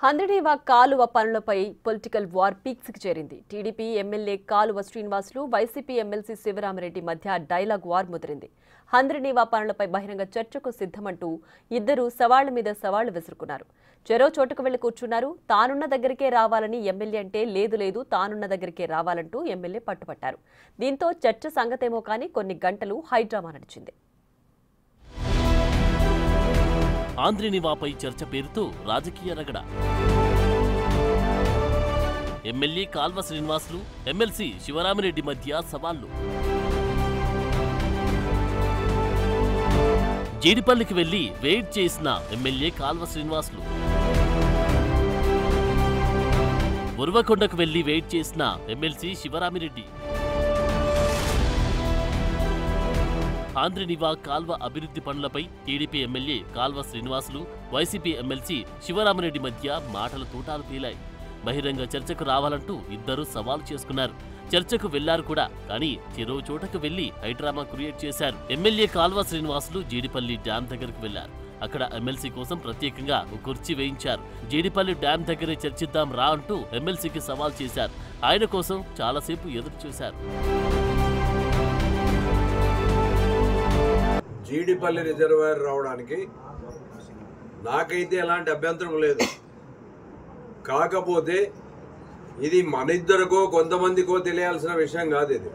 హంద్రీనీవా కాలువ పనులపై political war peaks కి చేరింది. టీడీపీ ఎమ్మెల్యే కాలువ శ్రీనివాసులు, వైసీపీ ఎమ్మెల్సీ శివరామిరెడ్డి మధ్య డైలాగ్ వార్ ముదిరింది. హంద్రీనీవా పనులపై బహిరంగ చర్చకు సిద్ధమంటూ ఇద్దరు సవాళ్ల మీద సవాళ్లు విసురుకున్నారు. చెరో చోటుకు వెళ్లి కూర్చున్నారు. తానున్న దగ్గరికే రావాలని ఎమ్మెల్యే అంటే లేదు తానున్న దగ్గరికే రావాలంటూ ఎమ్మెల్యే పట్టుపట్టారు. దీంతో చర్చ సంగతేమో కానీ కొన్ని గంటలు హైడ్రామా నడిచింది. హంద్రీనీవాపై చర్చ పేరుతో రాజకీయ రగడ. ఎమ్మెల్యే కాల్వ శ్రీనివాసులు, ఎమ్మెల్సీ శివరామిరెడ్డి మధ్య సవాళ్లు. జీడిపల్లికి వెళ్లి వెయిట్ చేసిన ఎమ్మెల్యే కాల్వ శ్రీనివాసులు, ఉరవకొండకు వెళ్లి వెయిట్ చేసిన ఎమ్మెల్సీ శివరామిరెడ్డి. హంద్రీనీవా కాల్వ అభివృద్ధి పనులపై TDP MLA Kalva Srinivasulu, YCP MLC Sivaramireddy మధ్య మాటల తూటాలు తేలాయి. బహిరంగ చర్చకు రావాలంటూ ఇద్దరు సవాల్ చేసుకున్నారు. చర్చకు వెళ్లారు కూడా, కానీ చెరో చోటకు వెళ్లి హైడ్రామా క్రియేట్ చేశారు. ఎమ్మెల్యే కాల్వ శ్రీనివాసులు జీడిపల్లి డ్యాం దగ్గరకు వెళ్లారు. అక్కడ ఎమ్మెల్సీ కోసం ప్రత్యేకంగా ఒక కుర్చీ వేయించారు. జీడిపల్లి డ్యాం దగ్గరే చర్చిద్దాం రా అంటూ ఎమ్మెల్సీకి సవాల్ చేశారు. ఆయన కోసం చాలాసేపు ఎదురు చూశారు. జీడిపల్లి రిజర్వాయర్ రావడానికి నాకైతే ఎలాంటి అభ్యంతరం లేదు. కాకపోతే ఇది మన ఇద్దరికో కొంతమందికో తెలియాల్సిన విషయం కాదు. ఇది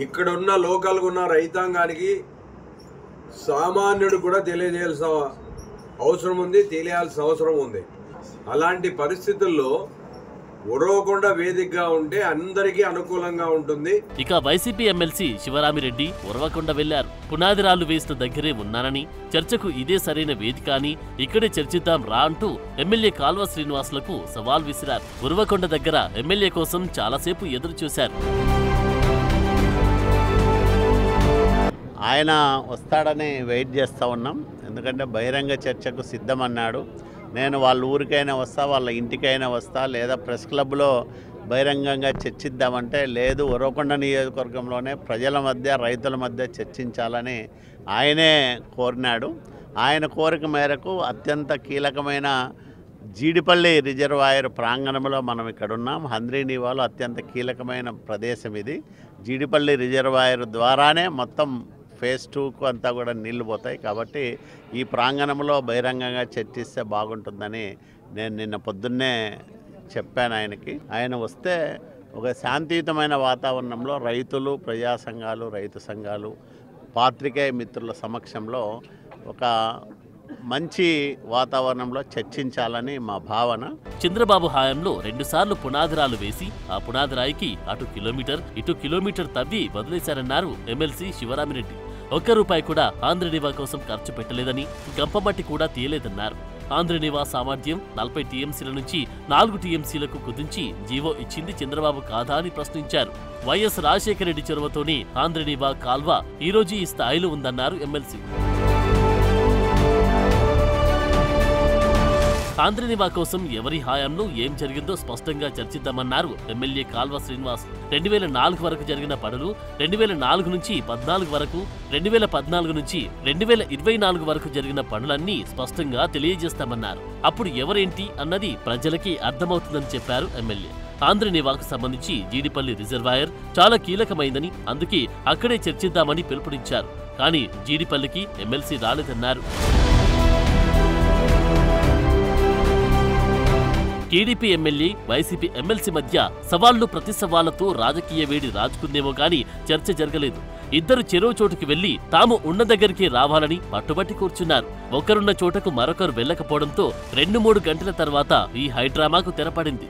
ఇక్కడున్న లోకల్గా ఉన్న రైతాంగానికి సామాన్యుడు కూడా తెలియజేయాల్సిన అవసరం ఉంది, తెలియాల్సిన అవసరం ఉంది. అలాంటి పరిస్థితుల్లో ఉరవకొండ వేదికగా ఉంటే అందరికీ అనుకూలంగా ఉంటుంది. ఇక వైసీపీ ఎమ్మెల్సీ శివరామిరెడ్డి ఉరవకొండ వెళ్లారు. పునాదిరాళ్లు వేసిన దగ్గరే ఉన్నానని, చర్చకు ఇదే సరైన వేదిక అని, ఇక్కడే చర్చిద్దాం రా అంటూ ఎమ్మెల్యే కాల్వ శ్రీనివాసులకు సవాల్ విసిరారు. ఉరవకొండ దగ్గర ఎమ్మెల్యే కోసం చాలాసేపు ఎదురు చూశారు. ఆయన వస్తాడని వెయిట్ చేస్తూ ఉన్నాం. ఎందుకంటే బహిరంగ చర్చకు సిద్ధమన్నాడు. నేను వాళ్ళ ఊరికైనా వస్తా, వాళ్ళ ఇంటికైనా వస్తా, లేదా ప్రెస్ క్లబ్లో బహిరంగంగా చర్చిద్దామంటే లేదు, ఉరవకొండ నియోజకవర్గంలోనే ప్రజల మధ్య రైతుల మధ్య చర్చించాలని ఆయనే కోరినాడు. ఆయన కోరిక మేరకు అత్యంత కీలకమైన జీడిపల్లి రిజర్వాయర్ ప్రాంగణంలో మనం ఇక్కడ ఉన్నాం. హంద్రీనీవాలో అత్యంత కీలకమైన ప్రదేశం ఇది. జీడిపల్లి రిజర్వాయర్ ద్వారానే మొత్తం ఫేజ్ 2కు అంతా కూడా నీళ్లు పోతాయి. కాబట్టి ఈ ప్రాంగణంలో బహిరంగంగా చర్చిస్తే బాగుంటుందని నేను నిన్న పొద్దున్నే చెప్పాను ఆయనకి. ఆయన వస్తే ఒక శాంతియుతమైన వాతావరణంలో రైతులు, ప్రజా సంఘాలు, రైతు సంఘాలు, పాత్రికేయ మిత్రుల సమక్షంలో ఒక మంచి వాతావరణంలో చర్చించాలని మా భావన. చంద్రబాబు హయాంలో 2 సార్లు పునాదిరాలు వేసి ఆ పునాదిరాయికి అటు కిలోమీటర్ ఇటు కిలోమీటర్ తవ్వి వదిలేశారన్నారు ఎమ్మెల్సీ శివరామిరెడ్డి. ₹1 కూడా హంద్రీనీవా కోసం ఖర్చు పెట్టలేదని, గంపమట్టి కూడా తీయలేదన్నారు. హంద్రీనీవా సామర్థ్యం 40 టీఎంసీల నుంచి 4 టీఎంసీలకు కుదించి జీవో ఇచ్చింది చంద్రబాబు కాదా అని ప్రశ్నించారు. వైఎస్ రాజశేఖర రెడ్డి చొరవతోనే హంద్రీనీవా కాల్వ ఈ రోజు ఈ స్థాయిలో ఉందన్నారు ఎమ్మెల్సీ. హంద్రీనీవా కోసం ఎవరి హయాంలో ఏం జరిగిందో స్పష్టంగా చర్చిద్దామన్నారు ఎమ్మెల్యే కాల్వ శ్రీనివాస్. 2004 వరకు జరిగిన పనులు, 2004 నుంచి 14 వరకు, 2014 నుంచి 2024 వరకు జరిగిన పనులన్నీ స్పష్టంగా తెలియజేస్తామన్నారు. అప్పుడు ఎవరేంటి అన్నది ప్రజలకి అర్థమవుతుందని చెప్పారు ఎమ్మెల్యే. హంద్రీనీవాకు సంబంధించి జీడిపల్లి రిజర్వాయర్ చాలా కీలకమైందని, అందుకే అక్కడే చర్చిద్దామని పిలుపునిచ్చారు. కానీ జీడిపల్లికి ఎమ్మెల్సీ రాలేదన్నారు. టీడీపీ ఎమ్మెల్యే, వైసీపీ ఎమ్మెల్సీ మధ్య సవాళ్లు ప్రతి సవాళ్లతో రాజకీయ వేడి రాజుకుందేమో గాని చర్చ జరగలేదు. ఇద్దరు చెరో చోటుకి వెళ్లి తాము ఉన్న దగ్గరికే రావాలని పట్టుబట్టి కూర్చున్నారు. ఒకరున్న చోటకు మరొకరు వెళ్లకపోవడంతో 2-3 గంటల తర్వాత ఈ హైడ్రామాకు తెరపడింది.